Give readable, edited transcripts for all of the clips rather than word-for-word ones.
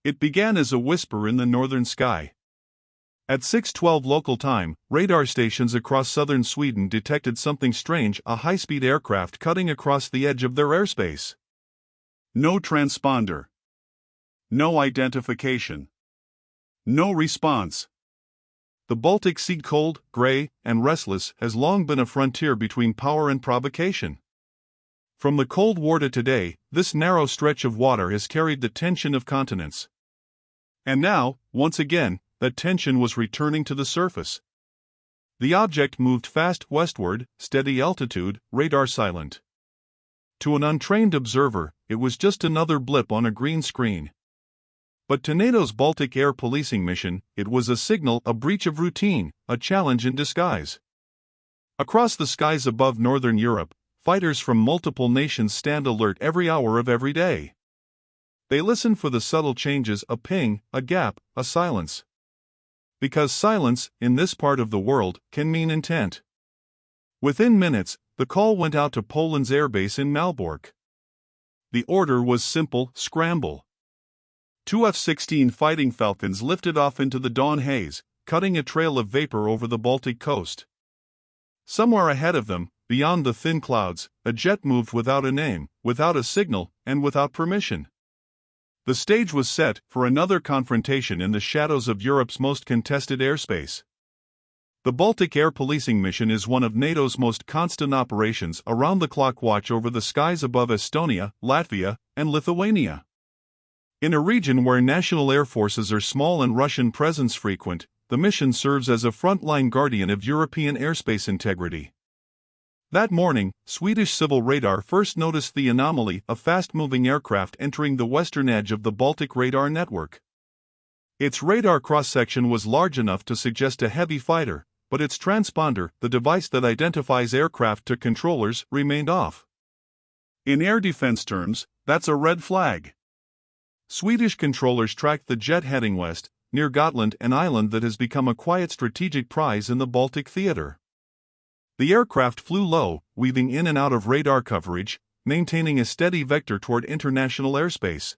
It began as a whisper in the northern sky. At 6:12 local time, radar stations across southern Sweden detected something strange, a high-speed aircraft cutting across the edge of their airspace. No transponder. No identification. No response. The Baltic Sea, cold, gray, and restless, has long been a frontier between power and provocation. From the Cold War to today, this narrow stretch of water has carried the tension of continents. And now, once again, that tension was returning to the surface. The object moved fast westward, steady altitude, radar silent. To an untrained observer, it was just another blip on a green screen. But to NATO's Baltic air policing mission, it was a signal, a breach of routine, a challenge in disguise. Across the skies above northern Europe, fighters from multiple nations stand alert every hour of every day. They listen for the subtle changes, a ping, a gap, a silence. Because silence, in this part of the world, can mean intent. Within minutes, the call went out to Poland's airbase in Malbork. The order was simple: scramble. 2 F-16 Fighting Falcons lifted off into the dawn haze, cutting a trail of vapor over the Baltic coast. Somewhere ahead of them, beyond the thin clouds, a jet moved without a name, without a signal, and without permission. The stage was set for another confrontation in the shadows of Europe's most contested airspace. The Baltic air policing mission is one of NATO's most constant operations, around-the-clock watch over the skies above Estonia, Latvia, and Lithuania. In a region where national air forces are small and Russian presence frequent, the mission serves as a frontline guardian of European airspace integrity. That morning, Swedish civil radar first noticed the anomaly, a fast-moving aircraft entering the western edge of the Baltic radar network. Its radar cross-section was large enough to suggest a heavy fighter, but its transponder, the device that identifies aircraft to controllers, remained off. In air defense terms, that's a red flag. Swedish controllers tracked the jet heading west, near Gotland, an island that has become a quiet strategic prize in the Baltic theater. The aircraft flew low, weaving in and out of radar coverage, maintaining a steady vector toward international airspace.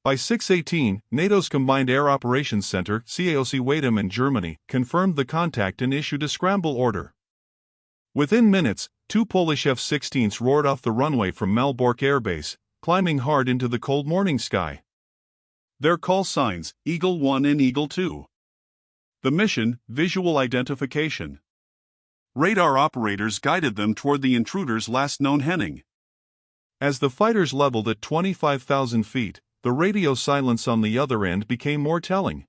By 6:18, NATO's Combined Air Operations Center, CAOC Wadham in Germany, confirmed the contact and issued a scramble order. Within minutes, 2 Polish F-16s roared off the runway from Malbork Air Base, climbing hard into the cold morning sky. Their call signs, Eagle 1 and Eagle 2. The mission, visual identification. Radar operators guided them toward the intruder's last known heading. As the fighters leveled at 25,000 feet, the radio silence on the other end became more telling.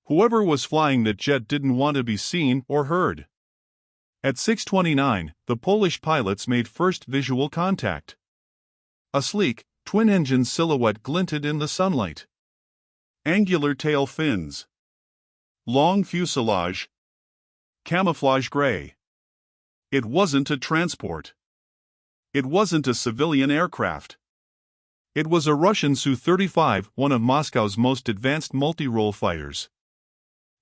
Whoever was flying that jet didn't want to be seen or heard. At 6:29, the Polish pilots made first visual contact. A sleek, twin-engine silhouette glinted in the sunlight. Angular tail fins. Long fuselage. Camouflage gray. It wasn't a transport. It wasn't a civilian aircraft. It was a Russian Su-35, one of Moscow's most advanced multi-role fighters.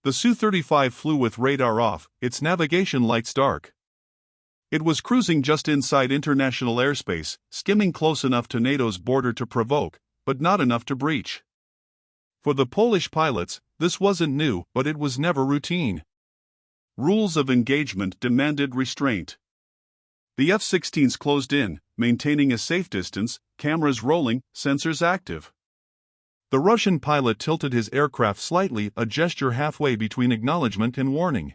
The Su-35 flew with radar off, its navigation lights dark. It was cruising just inside international airspace, skimming close enough to NATO's border to provoke, but not enough to breach. For the Polish pilots, this wasn't new, but it was never routine. Rules of engagement demanded restraint. The F-16s closed in, maintaining a safe distance, cameras rolling, sensors active. The Russian pilot tilted his aircraft slightly, a gesture halfway between acknowledgement and warning.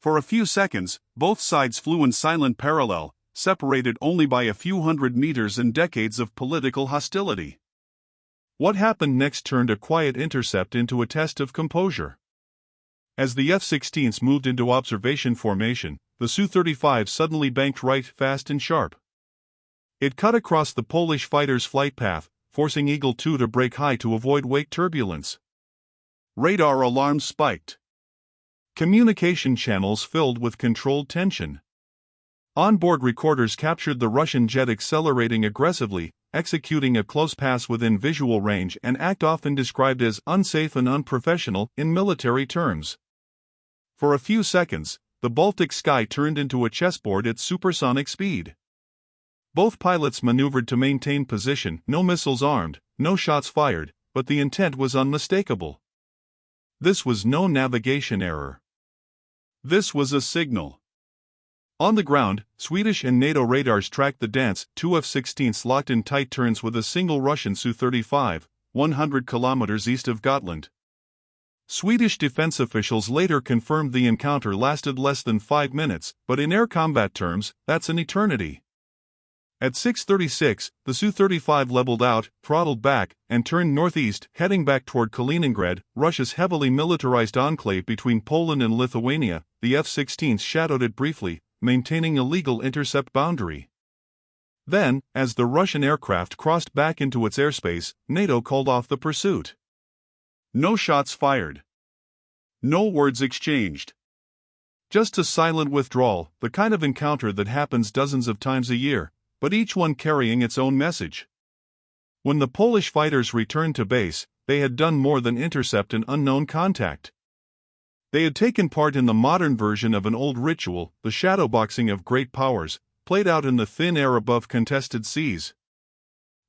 For a few seconds, both sides flew in silent parallel, separated only by a few hundred meters and decades of political hostility. What happened next turned a quiet intercept into a test of composure. As the F-16s moved into observation formation, the Su-35 suddenly banked right, fast and sharp. It cut across the Polish fighter's flight path, forcing Eagle 2 to brake high to avoid wake turbulence. Radar alarms spiked. Communication channels filled with controlled tension. Onboard recorders captured the Russian jet accelerating aggressively, executing a close pass within visual range, an act often described as unsafe and unprofessional in military terms. For a few seconds, the Baltic sky turned into a chessboard at supersonic speed. Both pilots maneuvered to maintain position, no missiles armed, no shots fired, but the intent was unmistakable. This was no navigation error. This was a signal. On the ground, Swedish and NATO radars tracked the dance, two F-16s locked in tight turns with a single Russian Su-35, 100 kilometers east of Gotland. Swedish defense officials later confirmed the encounter lasted less than 5 minutes, but in air combat terms, that's an eternity. At 6:36, the Su-35 leveled out, throttled back, and turned northeast, heading back toward Kaliningrad, Russia's heavily militarized enclave between Poland and Lithuania. The F-16s shadowed it briefly, maintaining a legal intercept boundary. Then, as the Russian aircraft crossed back into its airspace, NATO called off the pursuit. No shots fired. No words exchanged. Just a silent withdrawal, the kind of encounter that happens dozens of times a year, but each one carrying its own message. When the Polish fighters returned to base, they had done more than intercept an unknown contact. They had taken part in the modern version of an old ritual, the shadowboxing of great powers, played out in the thin air above contested seas.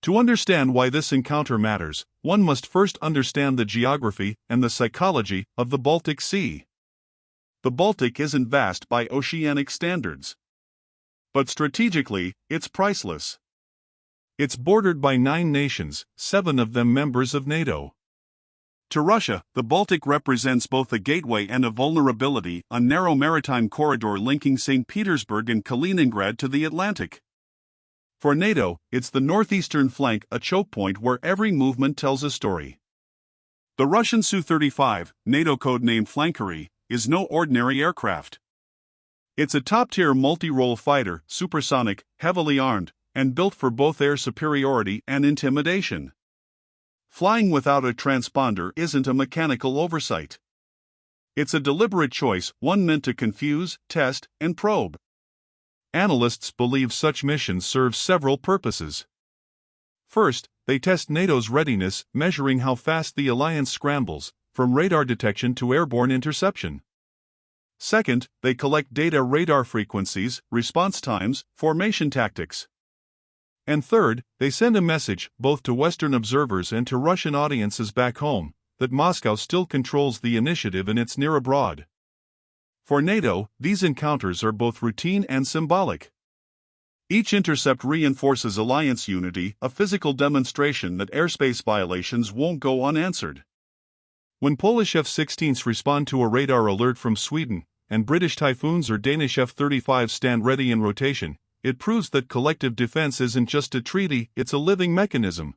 To understand why this encounter matters, one must first understand the geography and the psychology of the Baltic Sea. The Baltic isn't vast by oceanic standards. But strategically, it's priceless. It's bordered by 9 nations, 7 of them members of NATO. To Russia, the Baltic represents both a gateway and a vulnerability, a narrow maritime corridor linking St. Petersburg and Kaliningrad to the Atlantic. For NATO, it's the northeastern flank, a choke point where every movement tells a story. The Russian Su-35, NATO codename Flankery, is no ordinary aircraft. It's a top-tier multi-role fighter, supersonic, heavily armed, and built for both air superiority and intimidation. Flying without a transponder isn't a mechanical oversight. It's a deliberate choice, one meant to confuse, test, and probe. Analysts believe such missions serve several purposes. First, they test NATO's readiness, measuring how fast the alliance scrambles, from radar detection to airborne interception. Second, they collect data, radar frequencies, response times, formation tactics. And third, they send a message, both to Western observers and to Russian audiences back home, that Moscow still controls the initiative in its near abroad. For NATO, these encounters are both routine and symbolic. Each intercept reinforces alliance unity, a physical demonstration that airspace violations won't go unanswered. When Polish F-16s respond to a radar alert from Sweden, and British Typhoons or Danish F-35s stand ready in rotation, it proves that collective defense isn't just a treaty, it's a living mechanism.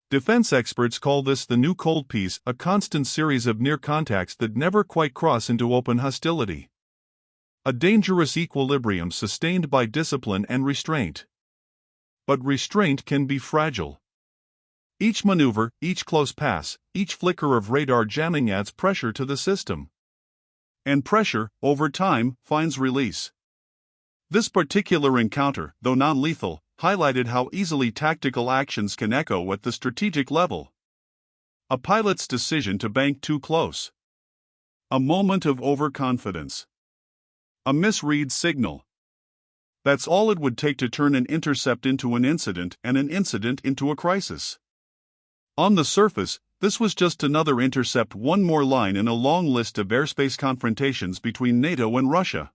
Defense experts call this the new Cold Peace, a constant series of near contacts that never quite cross into open hostility. A dangerous equilibrium sustained by discipline and restraint. But restraint can be fragile. Each maneuver, each close pass, each flicker of radar jamming adds pressure to the system. And pressure, over time, finds release. This particular encounter, though non-lethal, highlighted how easily tactical actions can echo at the strategic level. A pilot's decision to bank too close. A moment of overconfidence. A misread signal. That's all it would take to turn an intercept into an incident and an incident into a crisis. On the surface, this was just another intercept, one more line in a long list of airspace confrontations between NATO and Russia.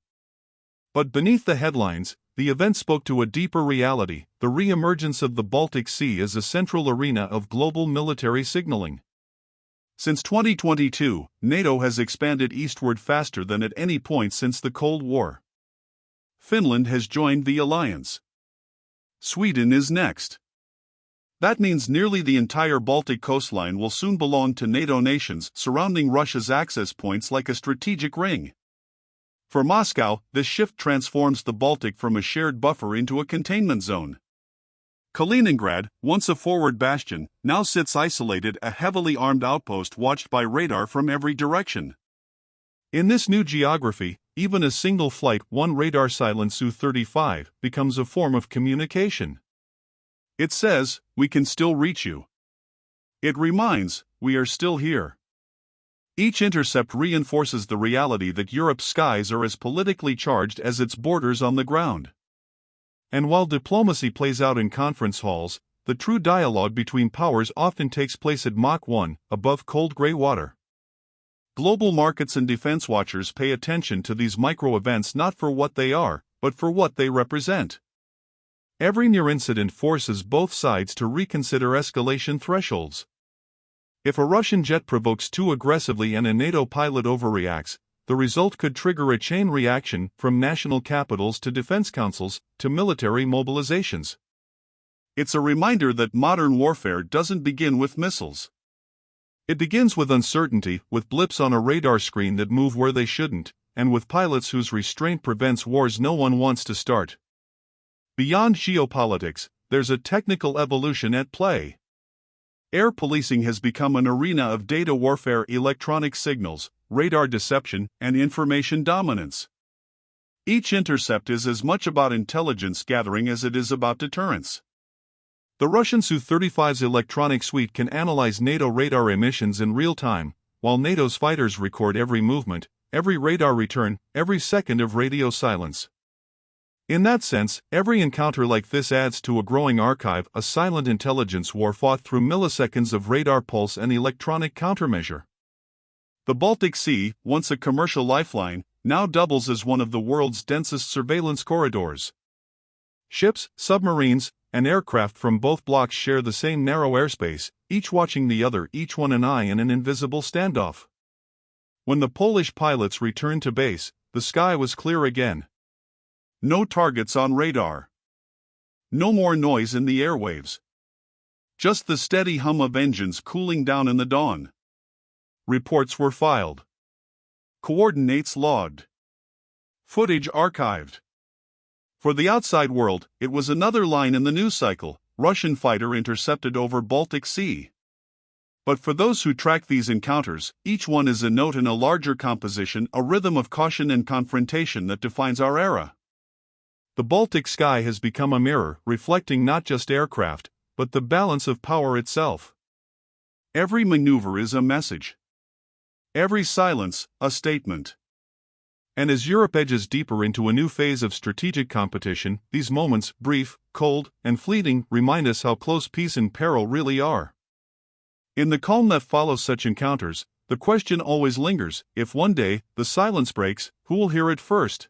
But beneath the headlines, the event spoke to a deeper reality, the re-emergence of the Baltic Sea as a central arena of global military signaling. Since 2022, NATO has expanded eastward faster than at any point since the Cold War. Finland has joined the alliance. Sweden is next. That means nearly the entire Baltic coastline will soon belong to NATO nations, surrounding Russia's access points like a strategic ring. For Moscow, this shift transforms the Baltic from a shared buffer into a containment zone. Kaliningrad, once a forward bastion, now sits isolated, a heavily armed outpost watched by radar from every direction. In this new geography, even a single flight, one radar-silent Su-35, becomes a form of communication. It says, "We can still reach you." It reminds, "We are still here." Each intercept reinforces the reality that Europe's skies are as politically charged as its borders on the ground. And while diplomacy plays out in conference halls, the true dialogue between powers often takes place at Mach 1, above cold gray water. Global markets and defense watchers pay attention to these micro-events not for what they are, but for what they represent. Every near incident forces both sides to reconsider escalation thresholds. If a Russian jet provokes too aggressively and a NATO pilot overreacts, the result could trigger a chain reaction from national capitals to defense councils to military mobilizations. It's a reminder that modern warfare doesn't begin with missiles. It begins with uncertainty, with blips on a radar screen that move where they shouldn't, and with pilots whose restraint prevents wars no one wants to start. Beyond geopolitics, there's a technical evolution at play. Air policing has become an arena of data warfare, electronic signals, radar deception, and information dominance. Each intercept is as much about intelligence gathering as it is about deterrence. The Russian Su-35's electronic suite can analyze NATO radar emissions in real time, while NATO's fighters record every movement, every radar return, every second of radio silence. In that sense, every encounter like this adds to a growing archive, a silent intelligence war fought through milliseconds of radar pulse and electronic countermeasure. The Baltic Sea, once a commercial lifeline, now doubles as one of the world's densest surveillance corridors. Ships, submarines, and aircraft from both blocks share the same narrow airspace, each watching the other, each one an eye in an invisible standoff. When the Polish pilots returned to base, the sky was clear again. No targets on radar. No more noise in the airwaves. Just the steady hum of engines cooling down in the dawn. Reports were filed. Coordinates logged. Footage archived. For the outside world, it was another line in the news cycle: Russian fighter intercepted over Baltic Sea. But for those who track these encounters, each one is a note in a larger composition, a rhythm of caution and confrontation that defines our era. The Baltic sky has become a mirror, reflecting not just aircraft, but the balance of power itself. Every maneuver is a message. Every silence, a statement. And as Europe edges deeper into a new phase of strategic competition, these moments, brief, cold, and fleeting, remind us how close peace and peril really are. In the calm that follows such encounters, the question always lingers: if one day the silence breaks, who will hear it first?